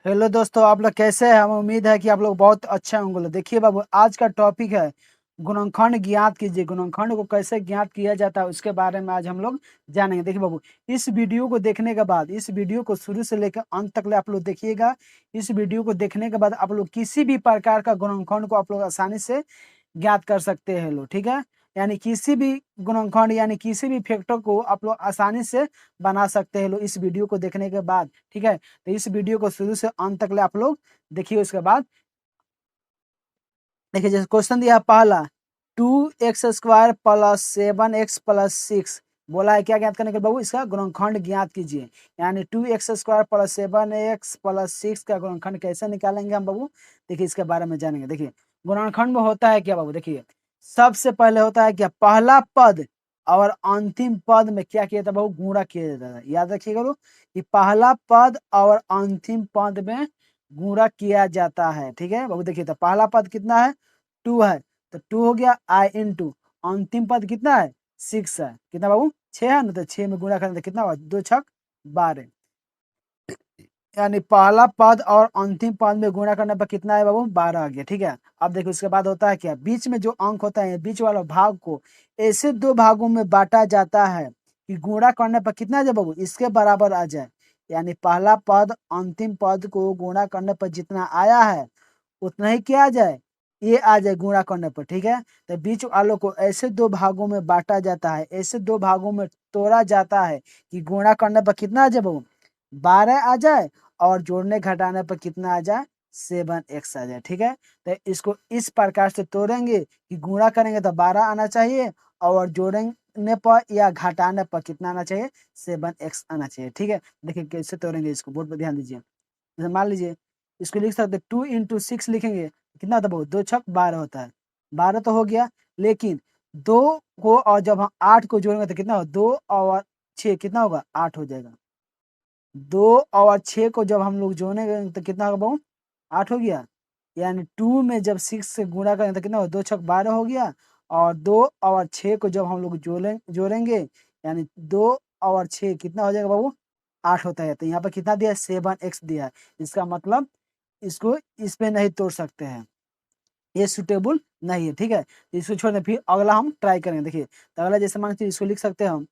Hello दोस्तों, आप लोग कैसे हैं? हमें उम्मीद है कि आप लोग बहुत अच्छे होंगे। देखिए बाबू, आज का टॉपिक है गुणनखंड ज्ञात कीजिए। गुणनखंड को कैसे ज्ञात किया जाता है उसके बारे में आज हम लोग जानेंगे। देखिए बाबू, इस वीडियो को देखने के बाद, इस वीडियो को शुरू से लेकर अंत तक ले आप लोग देखिएगा। इस वीडियो को देखने के बाद आप लोग किसी भी प्रकार का गुणनखंड को आप लोग आसानी से ज्ञात कर सकते हैं लोग, ठीक है। यानी किसी भी गुणनखंड यानी किसी भी फैक्टर को आप लोग आसानी से बना सकते हैं लोग इस वीडियो को देखने के बाद, ठीक है। तो इस वीडियो को शुरू से अंत तक ले आप लोग देखिए। उसके बाद देखिए, जैसे क्वेश्चन दिया है पहला, 2x² प्लस 7x+6 बोला है क्या ज्ञात करने के बाबू? इसका गुणनखंड ज्ञात कीजिए। यानी 2x² प्लस 7x+6 का गुणनखंड कैसे निकालेंगे हम बाबू? देखिए, इसके बारे में जानेंगे। देखिए, गुणनखंड में होता है क्या बाबू? देखिए, सबसे पहले होता है क्या, पहला पद और अंतिम पद में क्या किया था बाबू? गुणा किया जाता है। याद रखिएगा लोग कि पहला पद और अंतिम पद में गुणा किया जाता है, ठीक है बाबू। देखिए, तो पहला पद कितना है? 2 है, तो 2 हो गया आई इंटू अंतिम पद कितना है? 6 है। कितना बाबू? 6 है ना, तो 6 में गुणा करें तो कितना हुआ? 2 छक 12। यानी पहला पद और अंतिम पद में गुणा करने पर कितना है बाबू? 12 आ गया, ठीक है। अब देखो, इसके बाद होता है क्या, बीच में जो अंक होता है, बीच वाला भाग को ऐसे दो भागों में बांटा जाता है कि गुणा करने पर कितना आ जाए बाबू? इसके बराबर आ जाए। यानी पहला पद अंतिम पद को गुणा करने पर जितना आया है उतना ही क्या आ जाए? ये आ जाए गुणा करने पर, ठीक है। तो बीच वालों को ऐसे दो भागों में बांटा जाता है, ऐसे दो भागों में तोड़ा जाता है कि गुणा करने पर कितना आ जाए बाबू? 12 आ जाए, और जोड़ने घटाने पर कितना आ जाए? 7x आ जाए, ठीक है। तो इसको इस प्रकार से तोड़ेंगे कि गुणा करेंगे तो 12 आना चाहिए, और जोड़ने पर या घटाने पर कितना आना चाहिए? 7x आना चाहिए, ठीक है। देखिए कैसे तोड़ेंगे इसको, बोर्ड पर ध्यान दीजिए। जैसे मान लीजिए, इसको लिख सकते 2 × 6 लिखेंगे, कितना होता है बाबू? 2 छक 12 होता है। 12 तो हो गया, लेकिन 2 को और जब हम 8 को जोड़ेंगे तो कितना होगा? 2 और 6 कितना होगा? 8 हो जाएगा। 2 और 6 को जब हम लोग जोड़ेंगे तो कितना होगा बाबू? 8 हो गया। यानी 2 में जब 6 से गुणा करें तो कितना होगा? 2 छक 12 हो गया। और 2 और 6 को जब हम लोग जोड़ेंगे, यानी 2 और 6 कितना हो जाएगा बाबू? 8 होता है। तो यहाँ पर कितना दिया है? 7x दिया है। इसका मतलब इसको इस पे नहीं तोड़ सकते हैं, ये सुटेबल नहीं है, ठीक है। तो इसको छोड़ दें, फिर अगला हम ट्राई करेंगे। देखिए, तो अगला जैसे मानते इसको लिख सकते हैं हम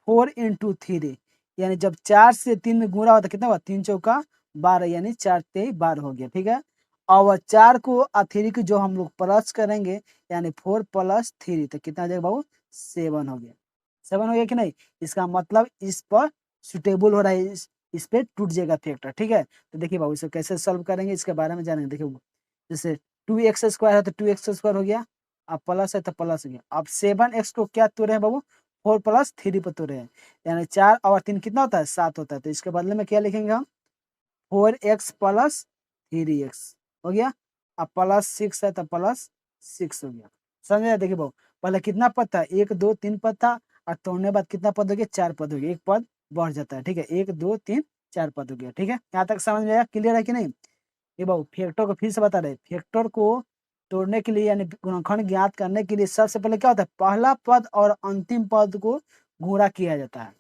4 × 3, यानी जब 4 से 3 में गुणा होता है कितना हुआ? 3 चौका 12, यानी 4 तेई 12 हो गया, ठीक है। और 4 को और 3 को जो हम लोग प्लस करेंगे, यानी 4 + 3 तो कितना आ जाएगा बाबू? 7 हो गया। 7 हो गया कि नहीं? इसका मतलब इस पर सुटेबल हो रहा है, इस पे टूट जाएगा फैक्टर, ठीक है। तो देखिए बाबू, इसको कैसे सॉल्व करेंगे इसके बारे में जानेंगे। देखिए, जैसे 2x² है तो 2x² हो गया, अब प्लस है तो प्लस हो गया। अब 7x को क्या तोड़े हैं बाबू? 4 + 3 पर तोड़े हैं। यानी 4 और 3 कितना होता है? 7 होता है। तो इसके बदले में क्या लिखेंगे हम? 4x + 3x हो गया। अब +6 है तो +6 हो गया। समझ में? देखिए बाबू, पहले कितना पद था? 1 2 3 पद था, और तोड़ने बाद कितना पद हो गया? 4 पद हो गया। एक पद बढ़ जाता है, ठीक है। 1 2 3 4 पद हो गया, ठीक है। यहाँ तक समझ में आया? क्लियर है कि नहीं? ये बाबू, फैक्टर को फिर से बता रहे, फैक्टर को तोड़ने के लिए यानी गुणनखंड ज्ञात करने के लिए सबसे पहले क्या होता है? पहला पद और अंतिम पद को गुणा किया जाता है।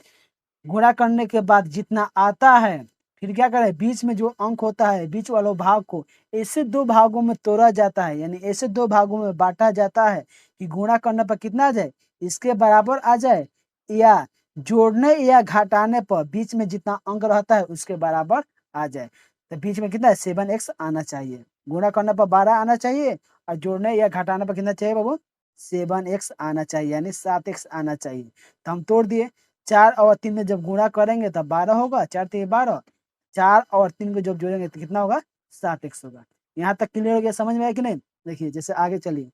गुणा करने के बाद जितना आता है, फिर क्या करें? बीच में जो अंक होता है, बीच वाले भाग को ऐसे दो भागों में तोड़ा जाता है, यानी ऐसे दो भागों में बांटा जाता है कि गुणा करने पर कितना आ जाए? इसके बराबर आ जाए, या जोड़ने या घटाने पर बीच में जितना अंक रहता है उसके बराबर आ जाए। तो बीच में कितना है? 7x आना चाहिए। गुणा करने पर 12 आना चाहिए, और जोड़ने या घटाने पर कितना चाहिए बाबू? 7x आना चाहिए, यानी 7x आना चाहिए। तो हम तोड़ दिए। 4 और 3 में जब गुणा करेंगे तब 12 होगा, 4 3 12। 4 और 3 को जब जोड़ेंगे तो कितना होगा? 7x होगा। यहाँ तक क्लियर हो गया? समझ में आया कि नहीं? देखिए, जैसे आगे चलिए।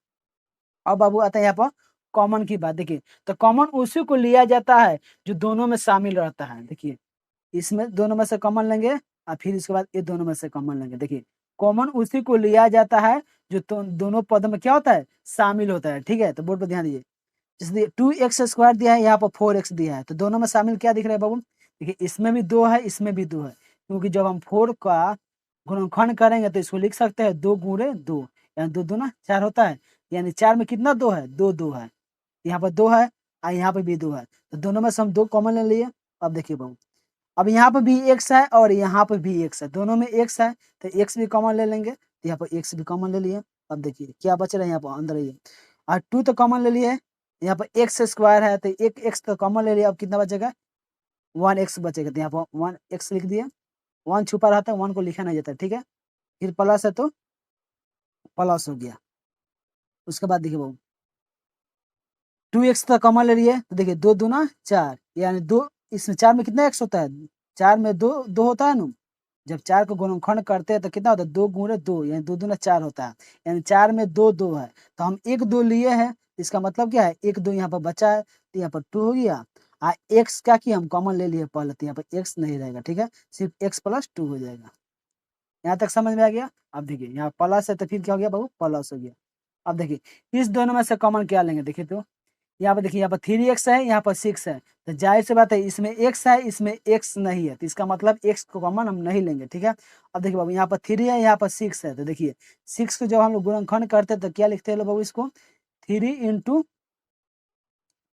अब बाबू आता है यहाँ पर कॉमन की बात। देखिए, तो कॉमन उसी को लिया जाता है जो दोनों में शामिल रहता है। देखिए, इसमें दोनों में से कॉमन लेंगे, और फिर इसके बाद ये दोनों में से कॉमन लेंगे। देखिए, कॉमन उसी को लिया जाता है जो दोनों पदों में क्या होता है? शामिल होता है, ठीक है। तो बोर्ड पर ध्यान दीजिए। जैसे 2x² दिया है, यहाँ पर 4x दिया है, तो दोनों में शामिल क्या दिख रहा है बाबू? देखिए, इसमें भी 2 है, इसमें भी 2 है, क्योंकि जब हम 4 का गुणनखंड करेंगे तो इसको लिख सकते हैं 2 × 2, यानी 2 दूना 4 होता है। यानी 4 में कितना 2 है? 2 2 है। यहाँ पर 2 है, और यहाँ पे भी 2 है, तो दोनों में से हम 2 कॉमन ले लिए। अब देखिए बाबू, अब यहाँ पर भी एक्स है और यहाँ पर भी एक्स है, दोनों में एक्स है तो एक्स भी कॉमन ले लेंगे, तो यहाँ पर एक्स भी कॉमन ले लिए। अब देखिए क्या बच रहा है यहाँ पर अंदर ये, और 2 तो कॉमन ले लिए, यहाँ पर एक्स स्क्वायर है तो एक एक्स तो कॉमन ले लिया। अब कितना बचेगा, 1x बचेगा, तो यहाँ पर 1x लिख दिया। 1 छुपा रहता है, 1 को लिखा नहीं जाता, ठीक है। फिर प्लस है तो प्लस हो गया। उसके बाद देखिए बाबू 2x तो कॉमन ले लिए, तो देखिए 2 दूना 4, यानी 2, इसमें 4 में कितना x होता है, 4 में 2 2 होता है ना। जब 4 को गुणनखंड करते हैं तो कितना होता है, 2 गुणे 2, यानी 2 दूना 4 होता है, यानी 4 में 2 2 है, तो हम 1 2 लिए हैं, इसका मतलब क्या है 1 2 यहाँ पर बचा है, तो यहाँ पर 2 हो गया। एक्स क्या किया हम कॉमन ले लिए पहले, तो यहाँ पर एक्स नहीं रहेगा, ठीक है, सिर्फ एक्स प्लस 2 हो जाएगा। यहाँ तक समझ में आ गया। अब देखिए यहाँ प्लस है तो फिर क्या हो गया बाबू, प्लस हो गया। अब देखिए इस दोनों में से कॉमन क्या लेंगे, देखिए तो यहाँ पर देखिए, यहाँ पर 3x है, यहाँ पर 6 है, तो जाहिर सी बात है इसमें x है, इसमें x नहीं है, तो इसका मतलब x को कॉमन हम नहीं लेंगे, ठीक है। अब देखिए बाबू यहाँ पर 3 है, यहाँ पर 6 है, तो देखिए 6 को जब हम लोग गुणनखंड करते हैं तो क्या लिखते हैं बाबू, इसको 3 इंटू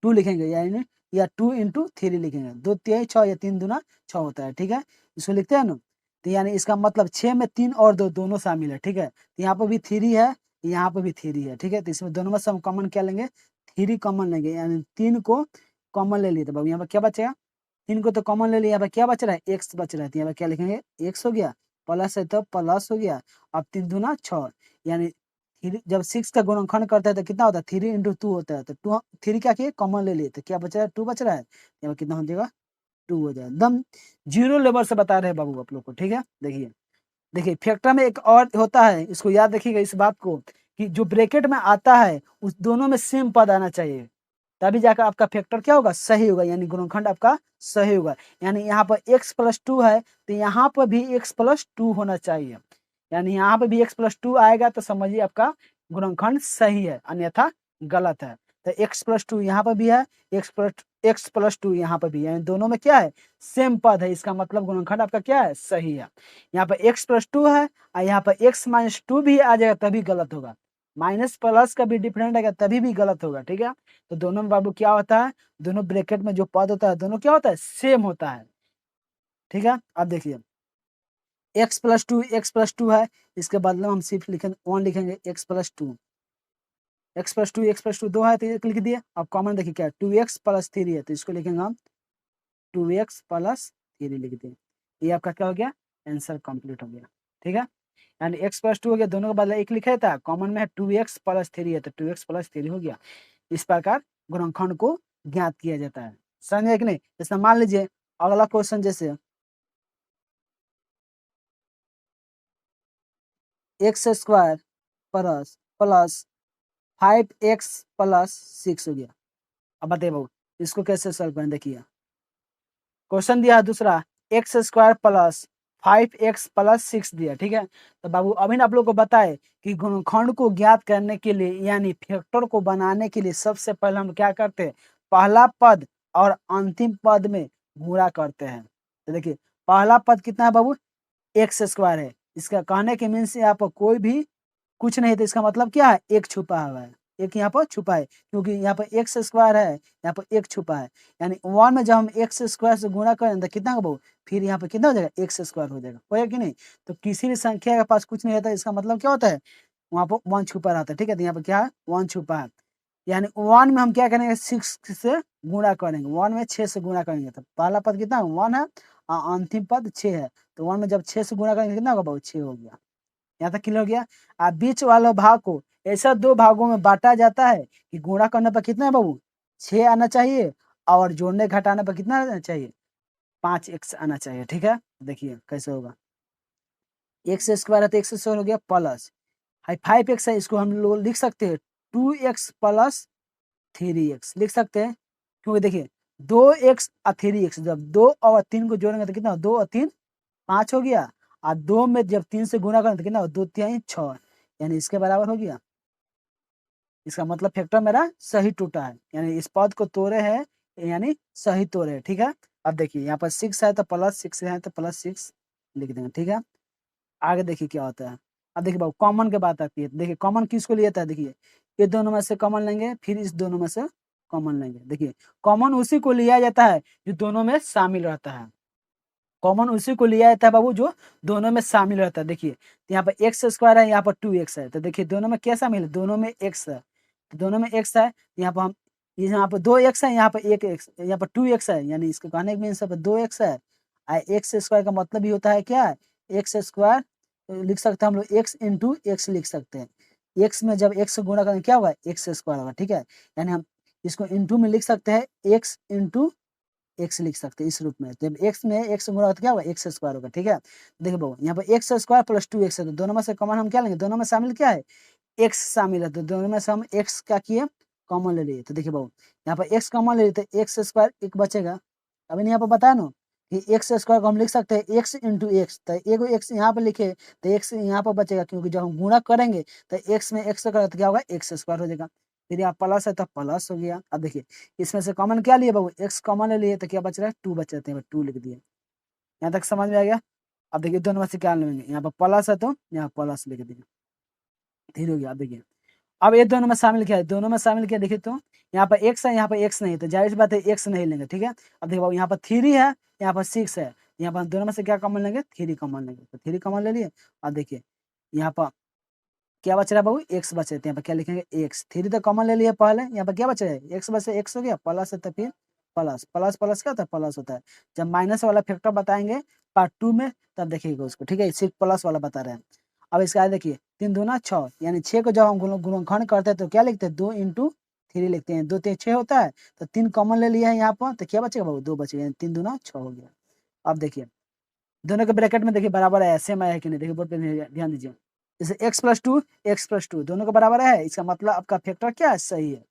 2 लिखेंगे, यानी या 2 इंटू 3 लिखेंगे, 2 3 6 या 3 दूना 6 होता है, ठीक है, इसको लिखते हैं ना। तो यानी इसका मतलब 6 में 3 और 2 दोनों शामिल है, ठीक है। तो यहाँ पर भी 3 है, यहाँ पर भी 3 है, ठीक है, तो इसमें दोनों में से हम कॉमन क्या लेंगे, 3 कॉमन लेंगे, यानी 3 को कॉमन ले लिए, तो बाबू यहाँ पर क्या बचेगा, 3 को तो कॉमन ले लिया, यहाँ पर क्या बच रहा है, एक्स बच रहा है, तो यहाँ पर क्या लिखेंगे, एक्स हो गया, प्लस है तो प्लस हो गया। अब 3 दूना 6, यानी जब 6 का गुणनखंड करते हैं तो कितना होता है, 3 इंटू 2 होता है, तो 2 3 क्या किए कॉमन ले लिए, तो क्या बच रहा है, 2 बच रहा है, यहाँ कितना हो जाएगा, 2 हो जाएगा। एकदम जीरो लेवल से बता रहे हैं बाबू आप लोग को, ठीक है। देखिए देखिए फैक्टर में एक और होता है, इसको याद रखिएगा इस बात को, कि जो ब्रैकेट में आता है उस दोनों में सेम पद आना चाहिए, तभी जाकर आपका फैक्टर क्या होगा, सही होगा, यानी गुणनखंड आपका सही होगा। यानी यहाँ पर x प्लस 2 है तो यहाँ पर भी x प्लस 2 होना चाहिए, यानी यहाँ पे भी x प्लस 2 आएगा तो समझिए आपका गुणनखंड सही है, अन्यथा गलत है। तो x प्लस 2 यहाँ पर भी है, x प्लस 2 यहाँ पर भी है, यानी दोनों में क्या है, सेम पद है, इसका मतलब गुणनखंड आपका क्या है, सही है। यहाँ पर x प्लस 2 है और यहाँ पर x माइनस 2 भी आ जाएगा तभी गलत होगा, माइनस प्लस का भी डिफरेंट आएगा तभी भी गलत होगा, ठीक है। तो दोनों में बाबू क्या होता है, दोनों ब्रैकेट में जो पद होता है दोनों क्या होता है, सेम होता है, ठीक है। अब देखिए x प्लस टू है, इसके बदले में हम सिर्फ लिखेंगे 1 लिखेंगे, x plus two, x plus two 2 है तो एक लिख दिए। अब कॉमन देखिए क्या है, 2x प्लस 3 है, तो इसको लिखेंगे हम 2x प्लस 3 लिख दिए। ये आपका क्या हो गया, आंसर कंप्लीट हो गया, ठीक है। यानी x प्लस 2 हो गया, दोनों के बदले एक लिखा था, कॉमन में 2x प्लस 3 है तो 2x प्लस 3 हो गया। इस प्रकार गुणनखंड को ज्ञात किया जाता है, समझे कि नहीं। जैसे मान लीजिए अगला क्वेश्चन, जैसे x square plus plus 5x plus 6 हो गया। अब बताइए बाबू इसको कैसे सॉल्व करें, देखिए क्वेश्चन दिया है दूसरा, x square plus 5x plus 6 दिया, ठीक है। तो बाबू अभी आप लोग को बताए कि गुणनखंड को ज्ञात करने के लिए यानी फैक्टर को बनाने के लिए सबसे पहले हम क्या करते हैं, पहला पद और अंतिम पद में गुणा करते हैं। तो देखिए पहला पद कितना है बाबू, एक्स स्क्वायर है, इसका कहने के मीन से यहाँ पर कोई भी कुछ नहीं, तो इसका मतलब क्या है, एक छुपा हुआ है, एक यहाँ पर छुपा है, क्योंकि यहाँ पर एक्स स्क्वायर है, यहाँ पर एक छुपा है, यानी 1 में जब हम एक्स स्क्वायर से गुणा करें तो कितना होगा, फिर यहाँ पर कितना हो जाएगा, एक्स स्क्वायर हो जाएगा, होगा कि नहीं। तो किसी भी संख्या के पास कुछ नहीं रहता, इसका मतलब क्या होता है, वहाँ पर 1 छुपा रहता है, ठीक है। तो यहाँ पर क्या है, 1 छुपा है, यानी 1 में हम क्या करेंगे, 6 से गुणा करेंगे, 1 में 6 से गुणा करेंगे, तो पहला पद कितना है, 1 है और अंतिम पद 6 है, तो 1 में जब 6 से गुणा करेंगे कितना होगा बाबू, 6 हो गया। यहाँ तक क्लियर हो गया। बीच वाले भाग को ऐसा 2 भागों में बांटा जाता है कि गुणा करने पर कितना है बाबू, 6 आना चाहिए, और जोड़ने घटाने पर कितना आना चाहिए, 5x आना चाहिए, ठीक है। देखिए कैसे होगा, एक्स स्क्वायर है तो एक्स स्क्वायर हो गया, प्लस 5x है, इसको हम लोग लिख सकते हैं 2x प्लस 3x लिख सकते हैं, क्योंकि देखिए 2x और 3x, जब 2 और 3 को जोड़ेंगे तो कितना, 2 और 3 5 हो गया, और 2 में जब 3 से गुणा करें तो कितना, 2 3 6, यानी इसके बराबर हो गया। इसका मतलब फैक्टर मेरा सही टूटा है, यानी इस पद को तोड़े है, यानी सही तोड़े है, ठीक है। अब देखिए यहाँ पर 6 है तो प्लस 6 है तो प्लस 6 लिख देंगे, ठीक है। आगे देखिए क्या होता है। अब देखिए बाबू कॉमन की बात आती है, देखिए कॉमन किसको लिया था, देखिए ये दोनों में से कॉमन लेंगे, फिर इस दोनों में से कॉमन लेंगे। देखिए कॉमन उसी को लिया जाता है जो दोनों में शामिल रहता है, कॉमन उसी को लिया जाता है बाबू जो दोनों में शामिल रहता है। देखिए तो यहाँ पर एक्स स्क्वायर है, यहाँ पर 2x है, तो देखिए दोनों में क्या शामिल है, दोनों में x है, तो दोनों में x है, यहाँ पर हम यहाँ पर 2x है, यहाँ पर 1x, यहाँ पर 2x है, यानी इसको कहने का मीन्स है 2x है। एक्स स्क्वायर का मतलब ही होता है क्या है, एक्स स्क्वायर लिख सकते हैं हम लोग x इंटू एक्स लिख सकते हैं। x में जब x से गुणा करेंगे क्या होगा, एक्स स्क्वायर होगा, ठीक है। यानी हम इसको इंटू में लिख सकते हैं, x इंटू एक्स लिख सकते हैं इस रूप में। जब एक्स में एक्स गुणा होगा तो क्या होगा, एक्स स्क्वायर होगा, ठीक है। देखिए बाबू यहाँ पर एक्स स्क्वायर प्लस 2x है, तो दोनों में से कॉमन हम क्या लेंगे, दोनों में शामिल क्या है, एक्स शामिल है, तो दोनों में से हम एक्स क्या किए, कॉमन ले लिए। तो देखिए बाबू यहाँ पर एक्स कॉमन ले लिए तो एक्स स्क्वायर एक बचेगा। अभी यहाँ पर बताया ना कि एक्स स्क्वायर को हम लिख सकते हैं एक्स इंटू एक्स, तो एक एक्स यहाँ पर लिखे तो एक्स यहाँ पर बचेगा, क्योंकि जब हम गुणा करेंगे तो एक्स में एक्स करेगा तो क्या होगा, एक्स स्क्वायर हो जाएगा। फिर यहाँ प्लस है तो प्लस हो गया। अब देखिए इसमें से कॉमन क्या लिए बाबू, एक्स कॉमन ले लिए तो क्या बच रहा है, 2 बच जाते हैं, 2 लिख दिए। यहाँ तक समझ में आ गया। अब देखिए दोनों में से क्या लेंगे, यहाँ पर प्लस है तो यहाँ प्लस लिख दिए, ठीक हो गया। अब देखिए अब ये दोनों में शामिल किया है, दोनों में शामिल किया, देखिए तो यहाँ पर एक्स है, यहाँ पर एक्स नहीं, तो जाहिर सी बात है एक्स नहीं लेंगे, ठीक है। अब देखो यहाँ पर 3 है, यहाँ पर 6 है, यहाँ पर दोनों में से क्या कॉमन लेंगे, 3 कॉमन लेंगे, तो 3 कॉमन ले लिए। और देखिए यहाँ पर क्या बच रहा है बाबू, एक्स बचे, तो यहाँ पर क्या लिखेंगे, एक्स, 3 तो कॉमन ले लिया पहले, यहाँ पर क्या बच रहा है, एक्स बचे, एक्स हो गया, प्लस है तो फिर प्लस, प्लस प्लस क्या होता है, प्लस होता है। जब माइनस वाला फैक्टर बताएंगे पार्ट 2 में तब देखिएगा उसको, ठीक है, सिर्फ प्लस वाला बता रहे हैं। अब इसका आगे देखिए 3 दूना 6, यानी 6 को जब हम गुणनखंड करते हैं तो क्या लिखते हैं, 2 इंटू 3 लिखते हैं, 2 3 6 होता है, तो 3 कॉमन ले लिया है यहाँ पर, तो क्या बचेगा बाबू, 2 बचेगा, 3 दूना 6 हो गया। अब देखिए दोनों के ब्रैकेट में देखिए बराबर है, सेम आया है कि नहीं, देखिए बोर्ड पे ध्यान दीजिए। जैसे एक्स प्लस टू दोनों का बराबर है, इसका मतलब आपका फैक्टर क्या है, सही है।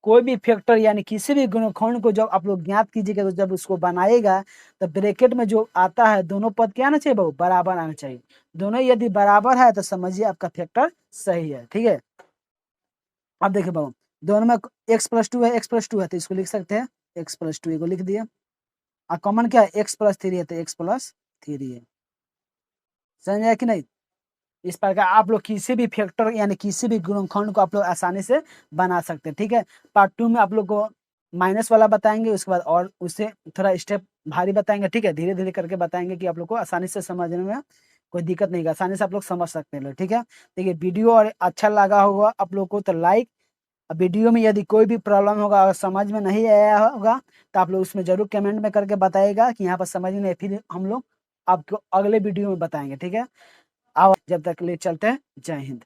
कोई भी फैक्टर यानी किसी भी गुणनखंड को जब आप लोग ज्ञात कीजिएगा, तो जब उसको बनाएगा तो ब्रैकेट में जो आता है दोनों पद क्या आना चाहिए बाबू, बराबर आना चाहिए। दोनों यदि बराबर है तो समझिए आपका फैक्टर सही है, ठीक है। अब देखिए बाबू दोनों में एक्स प्लस टू है, एक्स प्लस टू है, तो इसको लिख सकते हैं एक्स प्लस टू, को लिख दिया। और कॉमन क्या है, एक्स प्लस थ्री है, तो एक्स प्लस थ्री है। समझ आया कि नहीं। इस प्रकार आप लोग किसी भी फैक्टर यानी किसी भी गुणनखंड को आप लोग आसानी से बना सकते हैं, ठीक है। पार्ट 2 में आप लोग को माइनस वाला बताएंगे, उसके बाद और उससे थोड़ा स्टेप भारी बताएंगे, ठीक है, धीरे धीरे करके बताएंगे कि आप लोग को आसानी से समझने में कोई दिक्कत नहीं है, आसानी से आप लोग समझ सकते हैं, ठीक है। देखिए वीडियो और अच्छा लगा होगा आप लोग को तो लाइक, वीडियो में यदि कोई भी प्रॉब्लम होगा और समझ में नहीं आया होगा तो आप लोग उसमें जरूर कमेंट में करके बताइएगा कि यहाँ पर समझ नहीं, फिर हम लोग आपको अगले वीडियो में बताएंगे, ठीक है। आओ जब तक ले चलते हैं, जय हिंद।